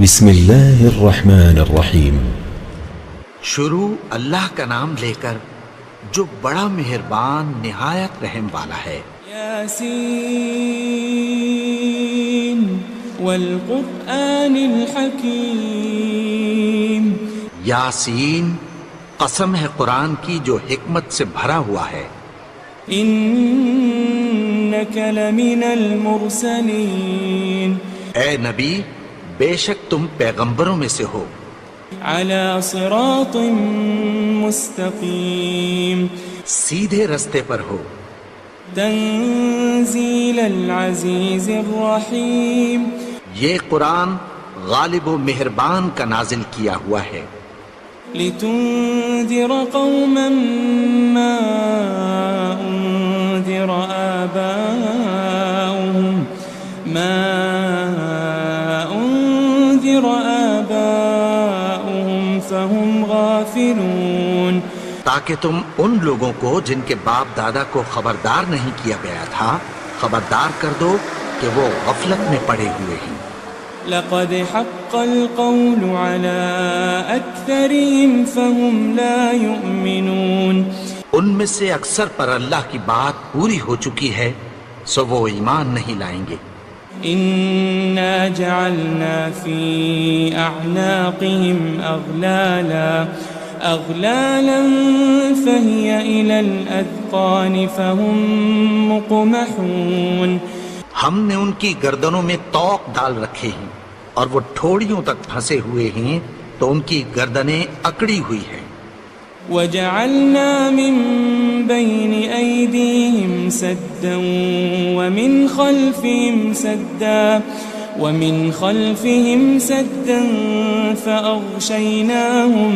بسم اللہ الرحمن الرحیم۔ شروع اللہ کا نام لے کر جو بڑا مہربان نہایت رحم والا ہے۔ یاسین والقرآن الحکیم۔ یاسین، قسم ہے قرآن کی جو حکمت سے بھرا ہوا ہے۔ انک لمن المرسلین۔ اے نبی، بے شک تم پیغمبروں میں سے ہو۔ علی صراط مستقیم۔ سیدھے رستے پر ہو۔ تنزیل العزیز الرحیم۔ یہ قرآن غالب و مہربان کا نازل کیا ہوا ہے۔ لتنذر قوما ما انذر آباؤهم فهم غافلون۔ تاکہ تم ان لوگوں کو جن کے باپ دادا کو خبردار نہیں کیا گیا تھا خبردار کر دو کہ وہ غفلت میں پڑے ہوئے ہیں۔ لقد حق القول على أكثرهم فهم لا يؤمنون۔ ان میں سے اکثر پر اللہ کی بات پوری ہو چکی ہے سو وہ ایمان نہیں لائیں گے۔ إنا جعلنا في أعناقهم أغلالا فهي إلى الأذقان فهم مقمحون۔ ہم نے ان کی گردنوں میں طوق ڈال رکھے ہیں اور وہ ٹھوڑیوں تک پھنسے ہوئے ہیں تو ان کی گردنیں اکڑی ہوئی ہیں۔ وجعلنا من بين أيديهم سدا ومن خلفهم سدا فأغشيناهم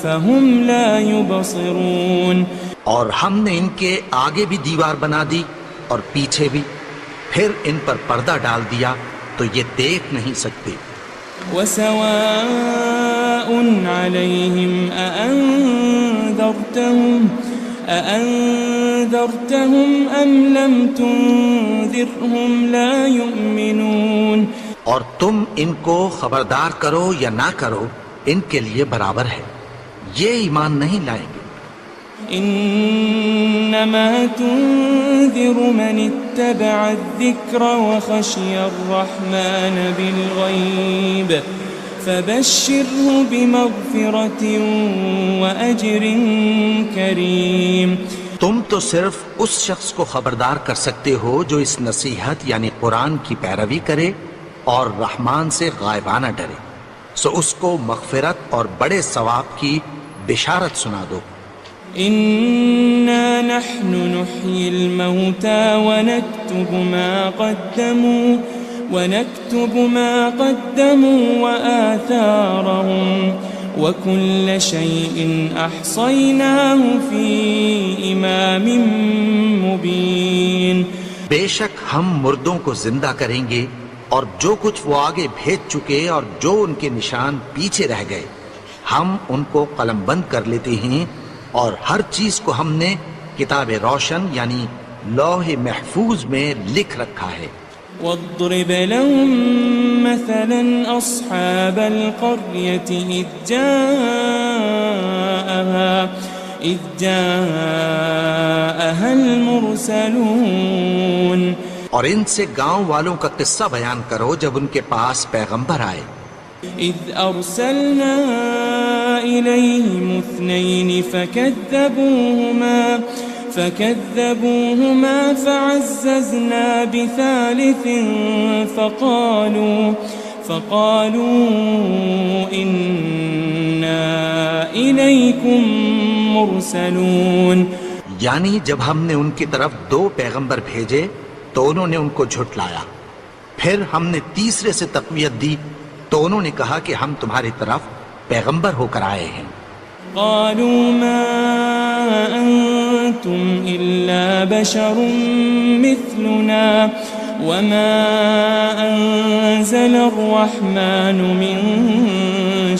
فهم لا يبصرون۔ اور ہم نے ان کے آگے بھی دیوار بنا دی اور پیچھے بھی، پھر ان پر پردہ ڈال دیا تو یہ دیکھ نہیں سکتے۔ وسواء عليهم أأنذرتهم أم لم تنذرهم لا يؤمنون۔ اور تم ان کو خبردار کرو یا نہ کرو ان کے لیے برابر ہے، یہ ایمان نہیں لائیں گے۔ انما تنذر من اتبع الذکر وخشی الرحمن بالغیب فبشره بمغفرة وأجر کریم۔ تم تو صرف اس شخص کو خبردار کر سکتے ہو جو اس نصیحت یعنی قرآن کی پیروی کرے اور رحمان سے غائبانہ ڈرے، سو اس کو مغفرت اور بڑے ثواب کی بشارت سنا دو۔ إنا نحن نحيي الموتى ونكتب ما قدموا وآثارهم وكل شيء أحصيناه في إمام مبين۔ بے شک ہم مردوں کو زندہ کریں گے اور جو کچھ وہ آگے بھیج چکے اور جو ان کے نشان پیچھے رہ گئے ہم ان کو قلم بند کر لیتے ہیں، اور ہر چیز کو ہم نے کتاب روشن یعنی لوح محفوظ میں لکھ رکھا ہے۔ واضرب لهم مثلا أصحاب القرية إذ جاءها المرسلون۔ اور ان سے گاؤں والوں کا قصہ بیان کرو جب ان کے پاس پیغمبر آئے۔ إذ أرسلنا إليهم 2 فكذبوهما فعززنا بثالث فقالوا إنا إليكم مرسلون۔ یعنی جب ہم نے ان کی طرف 2 پیغمبر بھیجے تو انہوں نے ان کو جھٹلایا، پھر ہم نے تیسرے سے تقویت دی تو انہوں نے کہا کہ ہم تمہاری طرف پیغمبر ہو کر آئے ہیں۔ قالوا ما أنتم إلا بشر مثلنا وما أنزل الرحمن من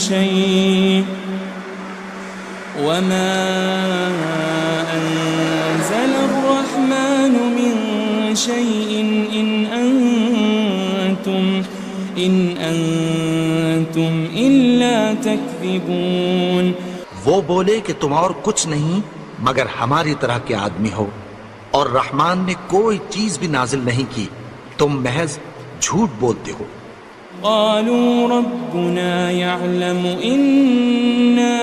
شيء شيء إن أنتم أنتم إلا تكذبون. وہ بولے کہ تم اور کچھ نہیں مگر ہماری طرح کے آدمی ہو، اور رحمان نے کوئی چیز بھی نازل نہیں کی، تم محض جھوٹ بولتے ہو. قالوا ربنا يعلم إنا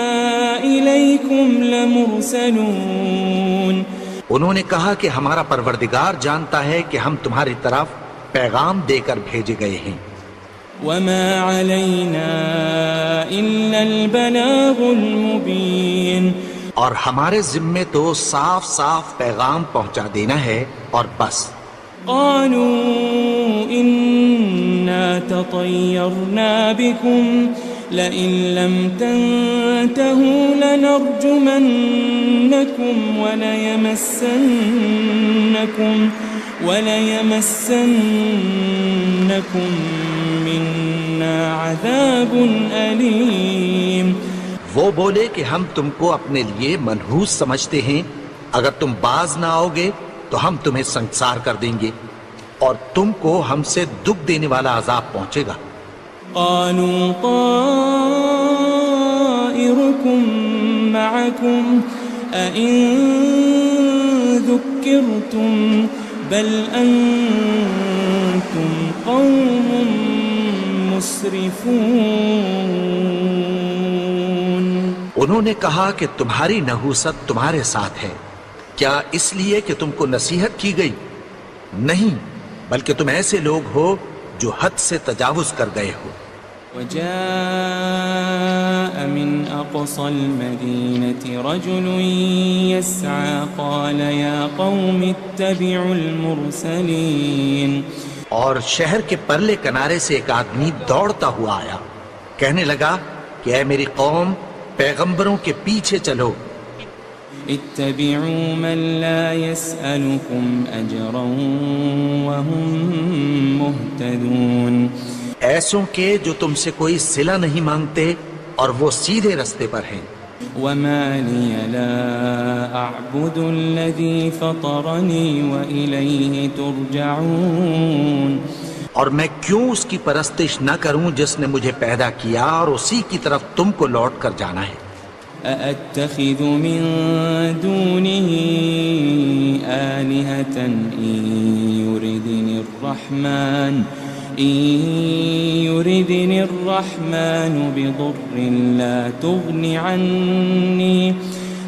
إليكم لمرسلون. انہوں نے کہا کہ ہمارا پروردگار جانتا ہے کہ ہم تمہاری طرف پیغام دے کر بھیجے گئے ہیں. وما علينا إلا البلاغ المبين. اور ہمارے ذمے تو صاف صاف پیغام پہنچا دینا ہے اور بس. قالوا إنا تطيرنا بكم لئن لم تنتهوا لنرجمنكم وليمسنكم منا عذاب أليم. وہ بولے کہ ہم تم کو اپنے لیے منحوس سمجھتے ہیں، اگر تم باز نہ آؤ گے تو ہم تمہیں سنسار کر دیں گے اور تم کو ہم سے دکھ دینے والا عذاب پہنچے گا. قالوا طائركم معكم أئن ذكرتم بل أنتم قوم مسرفون. انہوں نے کہا کہ تمہاری نحوست تمہارے ساتھ ہے، کیا اس لیے کہ تم کو نصیحت کی گئی؟ نہیں، بلکہ تم ایسے لوگ ہو جو حد سے تجاوز کر گئے ہو. وجاء من أقصى المدينة رجل يسعى قال يا قوم اتبعوا المرسلين. اور شہر کے پرلے کنارے سے ایک آدمی دوڑتا ہوا آیا، کہنے لگا کہ اے میری قوم، پیغمبروں کے پیچھے چلو. اتبعوا من لا يسألكم أجرا وهم مهتدون. ایسوں کے جو تم سے کوئی صلہ نہیں مانگتے اور وہ سیدھے رستے پر ہیں. وما لي لا أعبد الذي فطرني وإليه ترجعون. اور میں کیوں اس کی پرستش نہ کروں جس نے مجھے پیدا کیا اور اسی کی طرف تم کو لوٹ کر جانا ہے. أأتخذ من دونه آلهة إن يردني الرحمن بضر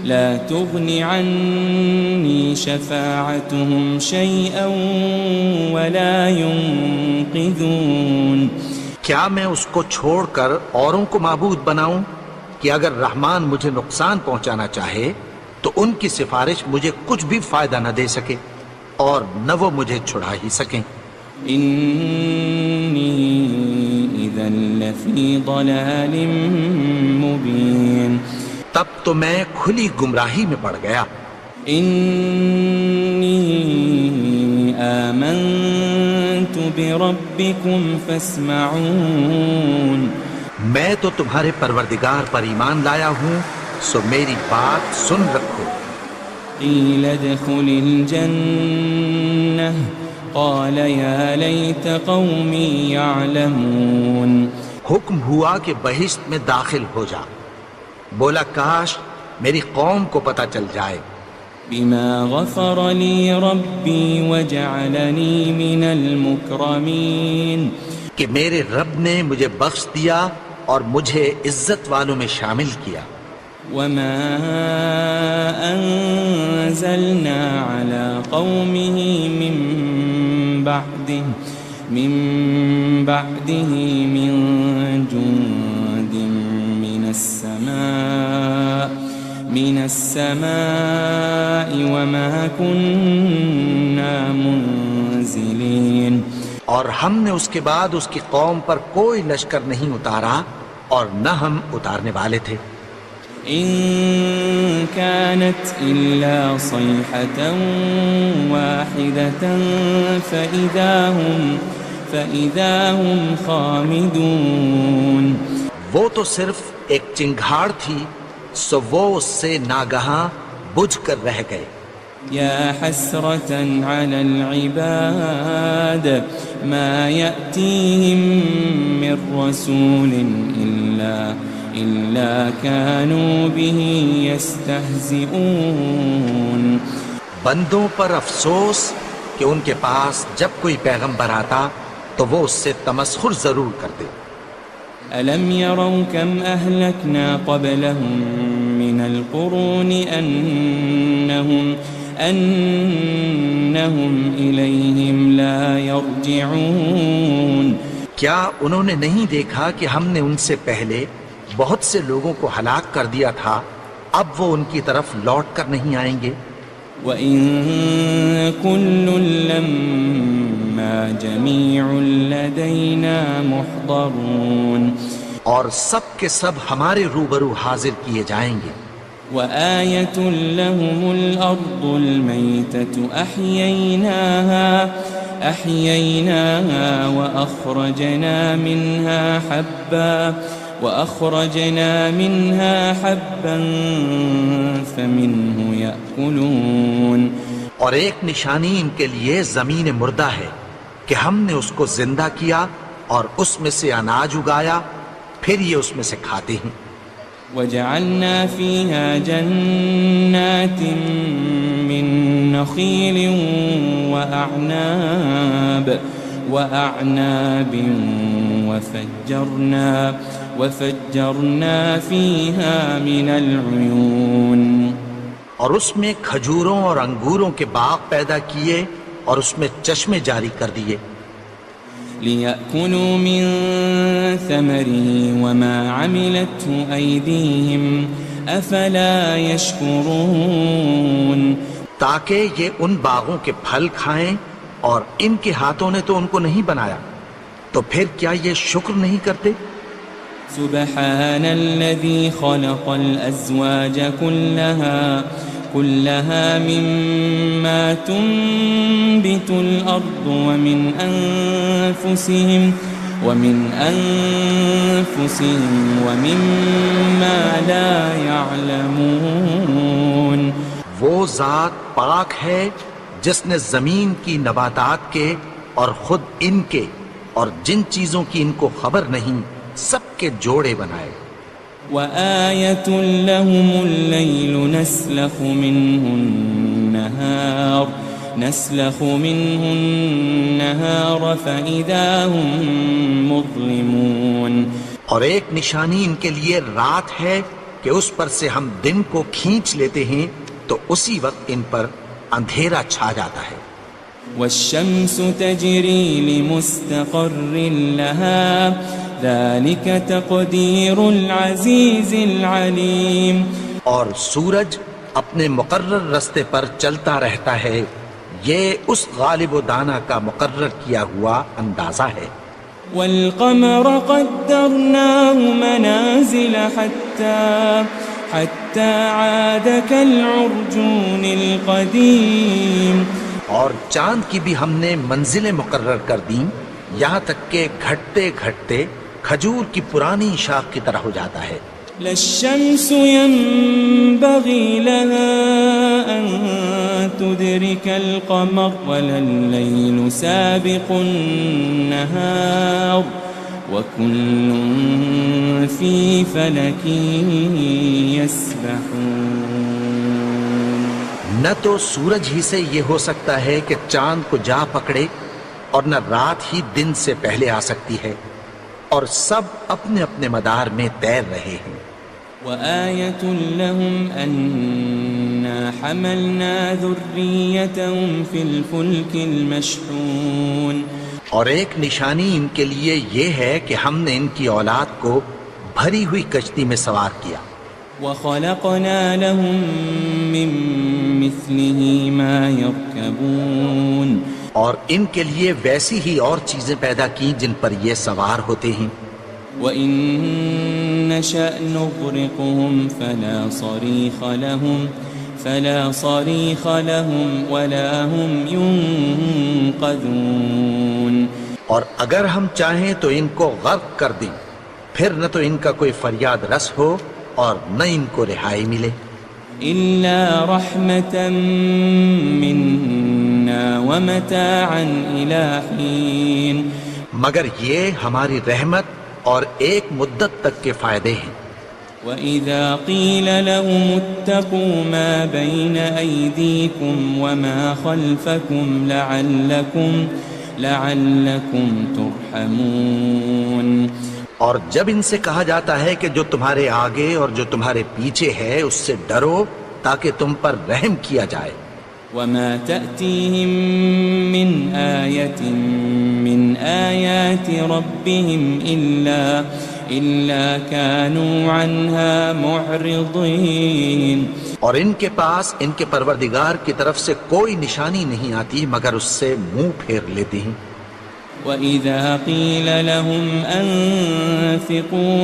لا تغني عني شفاعتهم شيئا ولا ينقذون. کیا میں اس کو چھوڑ کر اوروں کو معبود بناؤں کہ اگر رحمان مجھے نقصان پہنچانا چاہے تو ان کی سفارش مجھے کچھ بھی فائدہ نہ دے سکے اور نہ وہ مجھے چھڑا ہی سکیں. إني إذا لفي ضلال مبين. تب تو میں کھلی گمراہی میں پڑ گیا. إني آمنت بربكم فاسمعون. میں تو تمہارے پروردگار پر ایمان لایا ہوں، سو میری بات سن رکھو. قيل ادخل الجنة قال يا ليت قومي يعلمون. حکم ہوا کہ بہشت میں داخل ہو جا. بولا کاش میری قوم کو پتہ چل جائے. بما غفر لي ربي وجعلني من المكرمين. کہ میرے رب نے مجھے بخش دیا اور مجھے عزت والوں میں شامل کیا. وما أنزلنا على قومه من بعده من جند من السماء وما كنا منزلين. اور ہم نے اس کے بعد اس کی قوم پر کوئی لشکر نہیں اتارا اور نہ ہم اتارنے والے تھے. إن كانت إلا صيحة واحدة فإذا هم خامدون. وہ تو صرف ایک چنگھاڑ تھی، سو وہ اس سے ناگہاں بجھ کر رہ گئے. يا حسرة على العباد ما يأتيهم من رسول إلا كانوا به يستهزئون. بندوں پر افسوس کہ ان کے پاس جب کوئی پیغمبر آتا تو وہ اس سے تمسخر ضرور کرتے. ألم يروا كم أهلكنا قبلهم من القرون أنهم إليهم لا يرجعون. کیا انہوں نے نہیں دیکھا کہ ہم نے ان سے پہلے بہت سے لوگوں کو ہلاک کر دیا تھا، اب وہ ان کی طرف لوٹ کر نہیں آئیں گے؟ وَإِن كُلٌّ لَمَّا جَمِيعٌ لَدَيْنَا مُحْضَرُونَ. اور سب کے سب ہمارے روبرو حاضر کیے جائیں گے. وَآيَةٌ لَهُمُ الْأَرْضُ الْمَيْتَةُ أَحْيَيْنَاهَا وَأَخْرَجْنَا مِنْهَا حَبًّا فَمِنْهُ يَأْكُلُونَ. اور ایک نشانی ان کے لیے زمین مردہ ہے کہ ہم نے اس کو زندہ کیا اور اس میں سے اناج اگایا، پھر یہ اس میں سے کھاتے ہیں. وَجَعَلْنَا فِيهَا جَنَّاتٍ مِّن نَخِيلٍ وَأَعْنَابٍ وَفَجَّرْنَا فِيهَا مِنَ الْعُيُونِ. اور اس میں کھجوروں اور انگوروں کے باغ پیدا کیے اور اس میں چشمے جاری کر دیے. لِيَأْكُلُوا مِن ثَمَرِهِ وَمَا عَمِلَتْهُ أَيْدِيهِمْ أَفَلَا يَشْكُرُونَ. تاکہ یہ ان باغوں کے پھل کھائیں اور ان کے ہاتھوں نے تو ان کو نہیں بنایا، تو پھر کیا یہ شکر نہیں کرتے؟ سبحان الذي خلق الأزواج كلها مما تنبت الأرض ومن أنفسهم ومما لا يعلمون. وہ ذات پاک ہے جس نے زمین کی نباتات کے اور خود ان کے اور جن چیزوں کی ان کو خبر نہیں سب کے جوڑے بنائے. وَآيَةٌ لَهُمُ اللَّيْلُ نَسْلَخُ مِنْهُ النَّهَارَ فَإِذَا هُمْ مُظْلِمُونَ. اور ایک نشانی ان کے لیے رات ہے کہ اس پر سے ہم دن کو کھینچ لیتے ہیں تو اسی وقت ان پر اندھیرا چھا جاتا ہے. وَالشَّمْسُ تَجْرِي لِمُسْتَقَرٍّ لَهَا ذَلِكَ تَقْدِيرُ الْعَزِيزِ الْعَلِيمِ. اور سورج اپنے مقرر رستے پر چلتا رہتا ہے، یہ اس غالب و دانا کا مقرر کیا ہوا اندازہ ہے. وَالْقَمَرَ قَدَّرْنَاهُ مَنَازِلَ حَتَّى عَادَ كَالْعُرْجُونِ الْقَدِيمِ. اور چاند کی بھی ہم نے منزلیں مقرر کر دیں، یہاں تک کہ گھٹتے گھٹتے کھجور کی پرانی شاخ کی طرح ہو جاتا ہے. لا الشمس ينبغي لها أن تدرك القمر ولا الليل سابق النهار وكل في فلك يسبحون. نہ تو سورج ہی سے یہ ہو سکتا ہے کہ چاند کو جا پکڑے، اور نہ رات ہی دن سے پہلے آ سکتی ہے، اور سب اپنے اپنے مدار میں تیر رہے ہیں. وَآيَةٌ لَهُمْ أَنَّا حَمَلْنَا ذُرِّيَّتَهُمْ فِي الْفُلْكِ الْمَشْحُونِ. اور ایک نشانی ان کے لیے یہ ہے کہ ہم نے ان کی اولاد کو بھری ہوئی کشتی میں سوار کیا. وَخَلَقْنَا لَهُم مِّن مِّثْلِهِ مَا يَرْكَبُونَ. اور ان کے لیے ویسی ہی اور چیزیں پیدا کی جن پر یہ سوار ہوتے ہیں. وَإِن نَّشَأْ نُغْرِقْهُمْ فَلَا صَرِيخَ لَهُمْ وَلَا هُمْ يُنقَذُونَ. اور اگر ہم چاہیں تو ان کو غرق کر دیں، پھر نہ تو ان کا کوئی فریاد رس ہو اور نہ ان کو رہائی ملے. إلا رحمة منا ومتاعا إلى حين مگر یہ ہماری رحمت اور ایک مدت تک کے فائدے ہیں. وَإِذَا قِيلَ لَهُمُ اتَّقُوا مَا بَيْنَ أَيْدِيكُمْ وَمَا خَلْفَكُمْ لَعَلَّكُمْ تُرْحَمُونَ. اور جب ان سے کہا جاتا ہے کہ جو تمہارے آگے اور جو تمہارے پیچھے ہے اس سے ڈرو تاکہ تم پر رحم کیا جائے. وَمَا تَأْتِيهِم مِّنْ آيَةٍ مِّنْ آيَاتِ رَبِّهِمْ إِلَّا كَانُوا عَنْهَا مُعْرِضِينَ. اور ان کے پاس ان کے پروردگار کی طرف سے کوئی نشانی نہیں آتی مگر اس سے منہ پھیر لیتے ہیں. وَإِذَا قِيلَ لَهُمْ أَنفِقُوا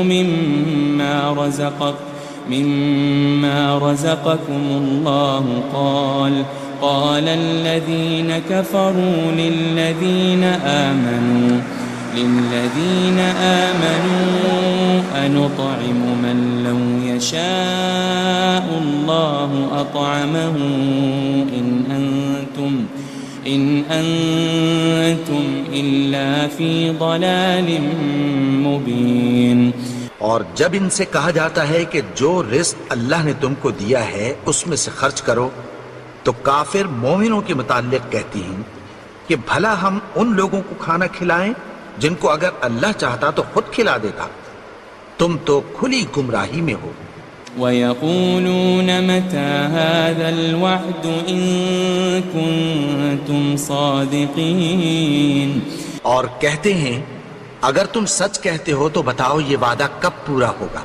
مِمَّا رَزَقَكُمُ اللَّهُ قَالَ الَّذِينَ كَفَرُوا لِلَّذِينَ آمَنُوا أَنُطْعِمُ مَن لَّوْ يَشَاءُ اللَّهُ أَطْعَمَهُ إِنْ أَنْتُمْ إِلَّا فِي ضَلَالٍ مُبِينٍ. اور جب ان سے کہا جاتا ہے کہ جو رزق اللہ نے تم کو دیا ہے اس میں سے خرچ کرو تو کافر مومنوں کے متعلق کہتی ہیں کہ بھلا ہم ان لوگوں کو کھانا کھلائیں جن کو اگر اللہ چاہتا تو خود کھلا دیتا. تم تو کھلی گمراہی میں ہو. وَيَقُولُونَ مَتَى هَذَا الْوَعْدُ إِن كُنتُمْ صَادِقِينَ. اور کہتے ہیں اگر تم سچ کہتے ہو تو بتاؤ یہ وعدہ کب پورا ہوگا.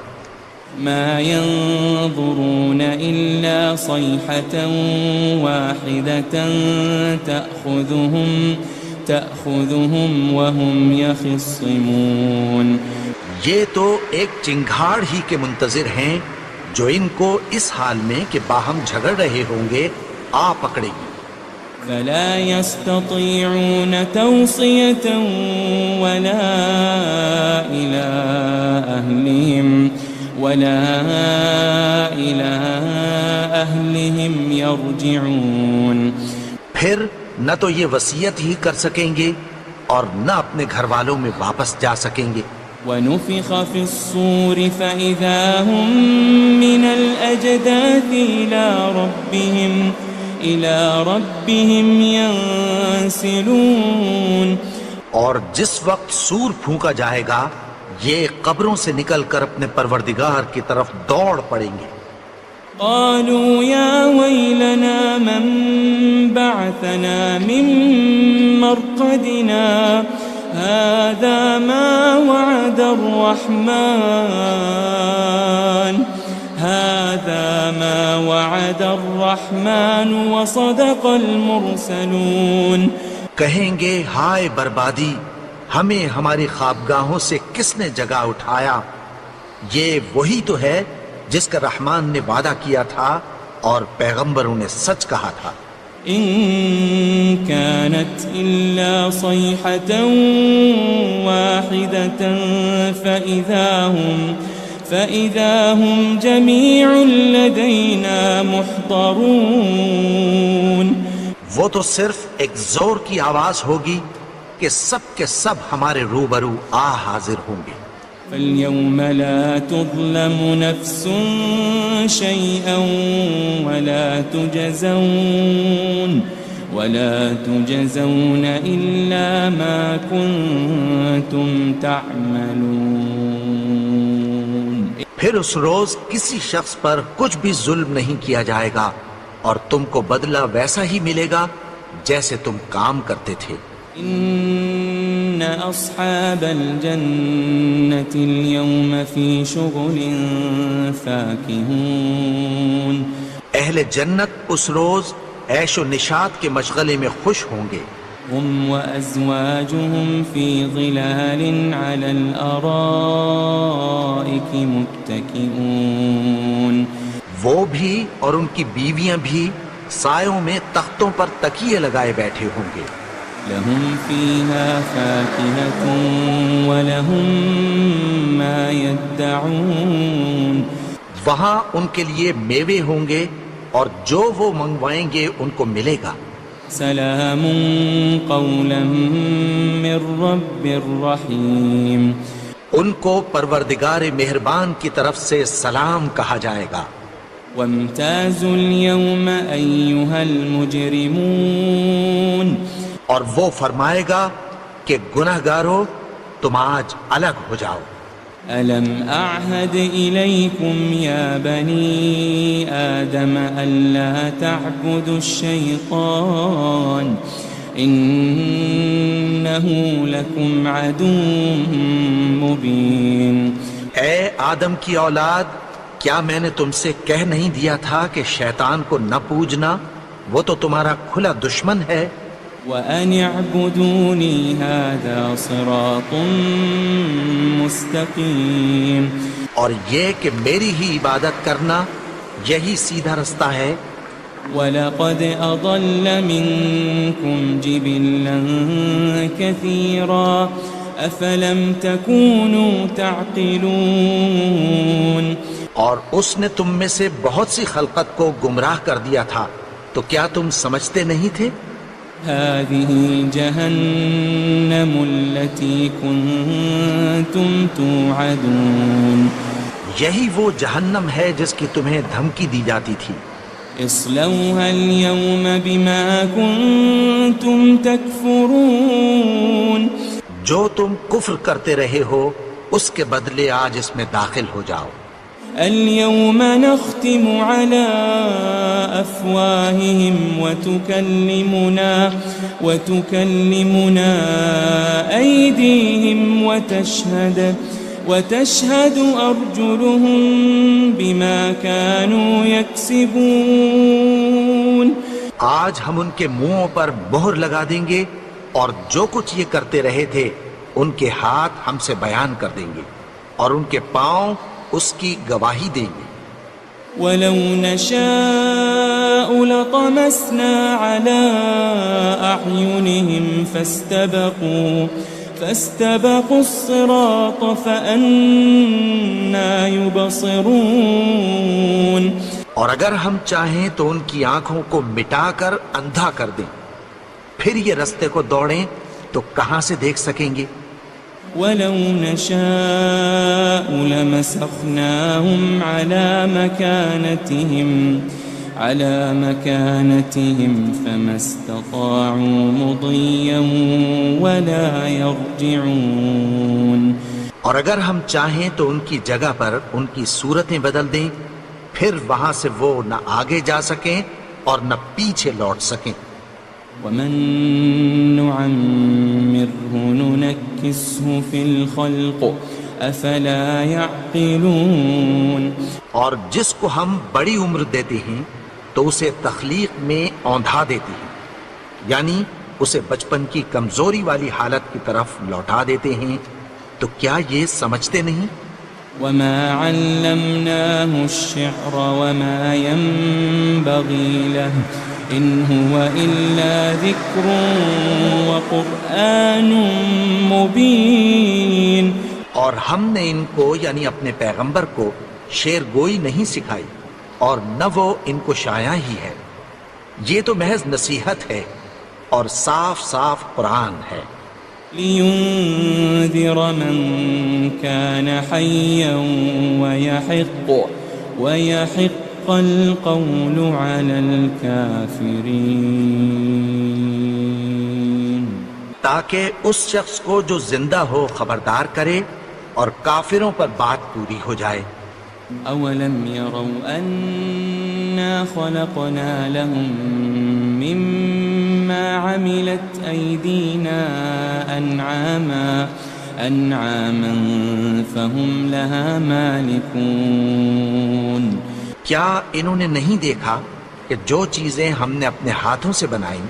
مَا يَنظُرُونَ إِلَّا صَيْحَةً وَاحِدَةً تَأْخُذُهُمْ وَهُمْ يَخِصِّمُونَ. یہ تو ایک چنگھاڑ ہی کے منتظر ہیں جو ان کو اس حال میں کہ باہم جھگڑ رہے ہوں گے آ پکڑے گی. فلا يستطيعون توصية ولا إلى أهلهم يرجعون. پھر نہ تو یہ وصیت ہی کر سکیں گے اور نہ اپنے گھر والوں میں واپس جا سکیں گے. ونفخ في الصور فإذا هم من الأجداث إلى ربهم ينسلون. اور جس وقت سور پھونکا جائے گا یہ قبروں سے نکل کر اپنے پروردگار کی طرف دوڑ پڑیں گے. قالوا يا ويلنا من بعثنا من مرقدنا هذا ما وعد الرحمن وصدق المرسلون. کہیں گے ہائے بربادی، ہمیں ہماری خوابگاہوں سے کس نے جگا اٹھایا. یہ وہی تو ہے جس کا رحمان نے وعدہ کیا تھا اور پیغمبروں نے سچ کہا تھا. إن كانت إلا صيحة واحدة فإذا هم جميع لدينا محضرون. وہ تو صرف ایک زور کی آواز ہوگی کہ سب کے سب ہمارے روبرو حاضر ہوں گے. فاليوم لا تظلم نفس شيئا ولا تجزون إلا ما كنتم تعملون. پھر اس روز کسی شخص پر کچھ بھی ظلم نہیں کیا جائے گا اور تم کو بدلہ ویسا ہی ملے گا جیسے تم کام کرتے تھے. إن أصحاب الجنة اليوم في شغل فاكهون. اہل جنت اس روز عیش و نشاط کے مشغلے میں خوش ہوں گے. هم وأزواجهم في ظلال على الأرائك متكئون. وہ بھی اور ان کی بیویاں بھی سایوں میں تختوں پر تکیے لگائے بیٹھے ہوں گے. لهم فيها فاكهة ولهم ما يدعون. وہاں ان کے لیے میوے ہوں گے اور جو وہ منگوائیں گے ان کو ملے گا۔ سلام قولا من رب الرحیم، ان کو پروردگار مہربان کی طرف سے سلام کہا جائے گا۔ وامتازوا اليوم أيها المجرمون، اور وہ فرمائے گا کہ گنہگارو تم آج الگ ہو جاؤ۔ ألم أعهد إليكم يا بني آدم ألا تعبدوا الشيطان إنه لكم عدو مبين۔ اے آدم کی اولاد، کیا میں نے تم سے کہہ نہیں دیا تھا کہ شیطان کو نہ پوجنا، وہ تو تمہارا کھلا دشمن ہے۔ وَأَنِ اعْبُدُونِي هَذَا صِرَاطٌ مُسْتَقِيمٌ، اور یہ کہ میری ہی عبادت کرنا یہی سیدھا رستہ ہے۔ وَلَقَدْ أَضَلَّ مِنكُمْ جِبِلًّا كَثِيرًا أَفَلَمْ تَكُونُوا تَعْقِلُونَ، اور اس نے تم میں سے بہت سی خلقت کو گمراہ کر دیا تھا، تو کیا تم سمجھتے نہیں تھے؟ هذه جهنم التي كنتم توعدون، یہی وہ جہنم ہے جس کی تمہیں دھمکی دی جاتی تھی۔ اصلوها اليوم بما كنتم تكفرون، جو تم کفر کرتے رہے ہو اس کے بدلے آج اس میں داخل ہو جاؤ۔ اليوم نختم على أفواههم وتكلمنا أيديهم وتشهد أرجلهم بما كانوا يكسبون، آج ہم ان کے منہوں پر مہر لگا دیں گے اور جو کچھ یہ کرتے رہے تھے ان کے ہاتھ ہم سے بیان کر دیں گے اور ان کے پاؤں اس کی گواہی دیں گے۔ وَلَوْ نَشَاءُ لَطَمَسْنَا عَلَىٰ أَعْيُنِهِمْ فَاسْتَبَقُوا الصِّرَاطَ فَأَنَّىٰ يُبْصِرُونَ، اور اگر ہم چاہیں تو ان کی آنکھوں کو مٹا کر اندھا کر دیں، پھر یہ رستے کو دوڑیں تو کہاں سے دیکھ سکیں گے؟ وَلَوْ نَشَاءُ لَمَسَخْنَاهُمْ عَلَىٰ مَكَانَتِهِمْ فَمَا اسْتَطَاعُوا مُضِيًّا وَلَا يَرْجِعُونَ، اور اگر ہم چاہیں تو ان کی جگہ پر ان کی صورتیں بدل دیں، پھر وہاں سے وہ نہ آگے جا سکیں اور نہ پیچھے لوٹ سکیں۔ وَمَن نُعَمِّرْهُ نُنَكِّسْهُ فِي الْخَلْقِ أَفَلَا يَعْقِلُونَ، اور جس کو ہم بڑی عمر دیتے ہیں تو اسے تخلیق میں اوندھا دیتے ہیں، یعنی اسے بچپن کی کمزوری والی حالت کی طرف لوٹا دیتے ہیں، تو کیا یہ سمجھتے نہیں؟ وَمَا عَلَّمْنَاهُ الشِّعْرَ وَمَا يَنبَغِي لَهُ إِنْ هُوَ إِلَّا ذِكْرٌ وَقُرْآنٌ مُبِينٌ، اور ہم نے ان کو یعنی اپنے پیغمبر کو شعر گوئی نہیں سکھائی اور نہ وہ ان کو شایع ہی ہے، یہ تو محض نصیحت ہے اور صاف صاف قرآن ہے۔ لِيُنذِرَ مَن كَانَ حَيًّا وَيَحِقَّ الْقَوْلُ عَلَى الْكَافِرِينَ، تاکہ اس شخص کو جو زندہ ہو خبردار کرے اور کافروں پر بات پوری ہو جائے۔ أَوَلَمْ يَرَوْا أَنَّا خَلَقْنَا لَهُم مِّمَّا عَمِلَتْ أَيْدِينَا أَنْعَامًا فَهُمْ لَهَا مَالِكُونَ، کیا انہوں نے نہیں دیکھا کہ جو چیزیں ہم نے اپنے ہاتھوں سے بنائیں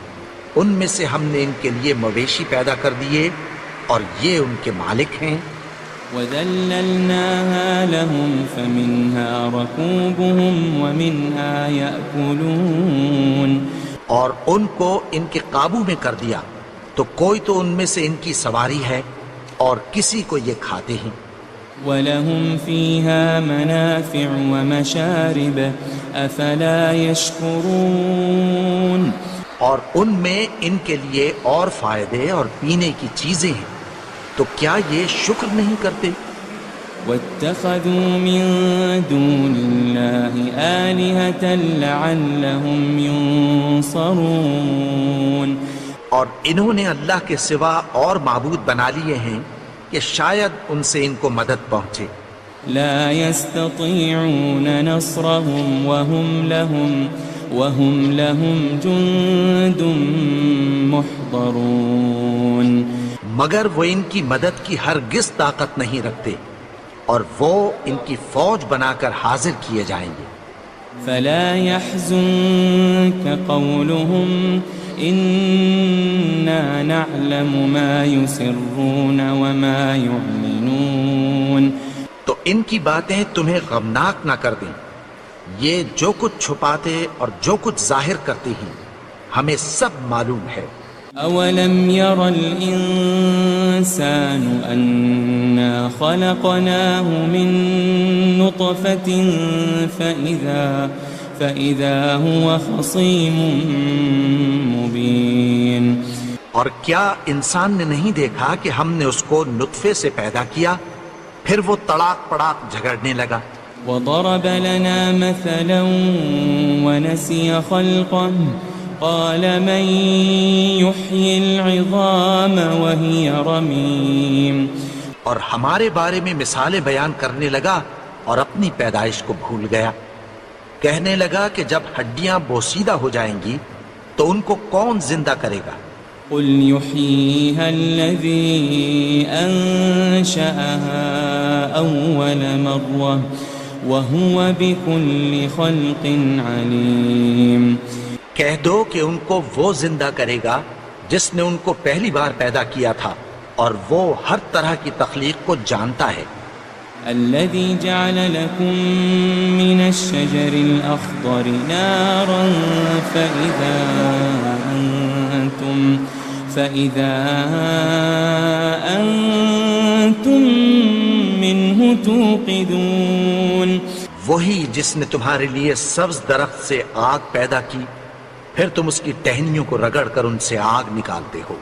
ان میں سے ہم نے ان کے لیے مویشی پیدا کر دیے اور یہ ان کے مالک ہیں۔ وَذَلَّلْنَاهَا لَهُمْ فَمِنْهَا رَكُوبُهُمْ وَمِنْهَا يَأْكُلُونَ، اور ان کو ان کے قابو میں کر دیا تو کوئی تو ان میں سے ان کی سواری ہے اور کسی کو یہ کھاتے ہیں۔ وَلَهُمْ فِيهَا مَنَافِعُ وَمَشَارِبُ أَفَلَا يَشْكُرُونَ اور ان میں ان کے لیے اور فائدے اور پینے کی چیزیں ہیں، تو کیا یہ شکر نہیں کرتے؟ وَاتَّخَذُوا مِن دُونِ اللَّهِ آلِهَةً لَعَلَّهُمْ يُنصَرُونَ اور انہوں نے اللہ کے سوا اور معبود بنا لیے ہیں کہ شاید ان سے ان کو مدد پہنچے۔ لا يستطيعون نصرهم وهم لهم جند محضرون مگر وہ ان کی مدد کی ہرگز طاقت نہیں رکھتے، اور وہ ان کی فوج بنا کر حاضر کیے جائیں گے۔ فلا يحزنك قولهم إنا نعلم ما يسرون وما يعلنون تو ان کی باتیں تمہیں غمناک نہ کر دیں، یہ جو کچھ چھپاتے اور جو کچھ ظاہر کرتے ہیں ہمیں سب معلوم ہے۔ أولم ير الإنسان أنا خلقناه من نطفة فإذا هو خصيم مبين اور کیا انسان نے نہیں دیکھا کہ ہم نے اس کو نطفے سے پیدا کیا، پھر وہ تڑاک پڑاک جھگڑنے لگا۔ وضرب لنا مثلا ونسي خلقه قال من يحيي العظام وهي رميم اور ہمارے بارے میں مثالیں بیان کرنے لگا اور اپنی پیدائش کو بھول گیا۔ کہنے لگا کہ جب ہڈیاں بوسیدہ ہو جائیں گی تو ان کو کون زندہ کرے گا؟ قل يحييها الذي أنشأها أول مرة وهو بكل خلق عليم کہہ دو کہ ان کو وہ زندہ کرے گا جس نے ان کو پہلی بار پیدا کیا تھا، اور وہ ہر طرح کی تخلیق کو جانتا ہے۔ الذي جعل لكم من الشجر الأخضر نارا فإذا أنتم منه توقدون وہی جس نے تمہارے لیے سبز درخت سے آگ پیدا کی، پھر تم اس کی ٹہنیوں کو رگڑ کر ان سے آگ نکالتے ہو۔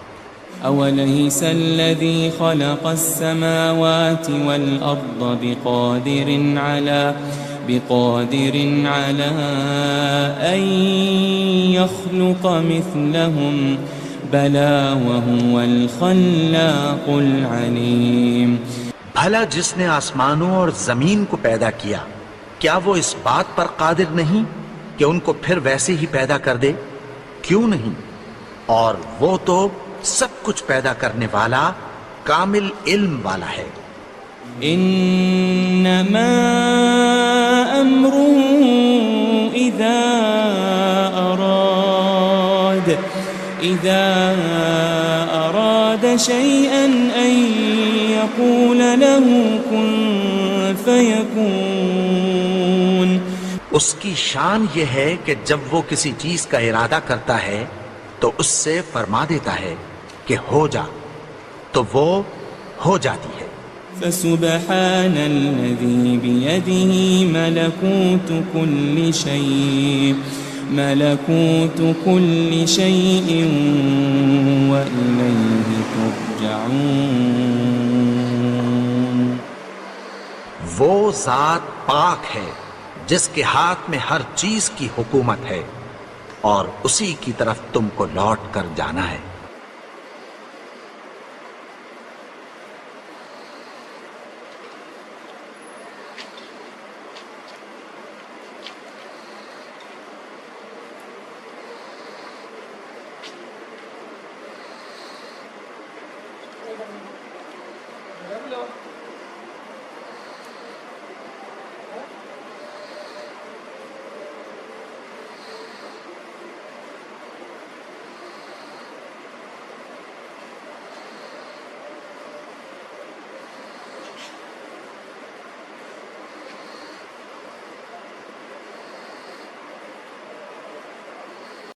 أوليس الذي خلق السماوات والأرض بقادر على أن يخلق مثلهم بلى وهو الخلاق العليم بھلا جس نے آسمانوں اور زمین کو پیدا کیا، کیا وہ اس بات پر قادر نہیں کہ ان کو پھر ویسے ہی پیدا کر دے؟ کیوں نہیں؟ اور وہ تو سب کچھ پیدا کرنے والا، کامل علم والا ہے۔ انما امره اذا اراد شيئا ان يقول له كن فيكون اس کی شان یہ ہے کہ جب وہ کسی چیز کا ارادہ کرتا ہے تو اس سے فرما دیتا ہے کہ ہو جا، تو وہ ہو جاتی ہے۔ فسبحان الذي بيده ملكوت كل شيء وإليه ترجعون وہ ذات پاک ہے جس کے ہاتھ میں ہر چیز کی حکومت ہے، اور اسی کی طرف تم کو لوٹ کر جانا ہے۔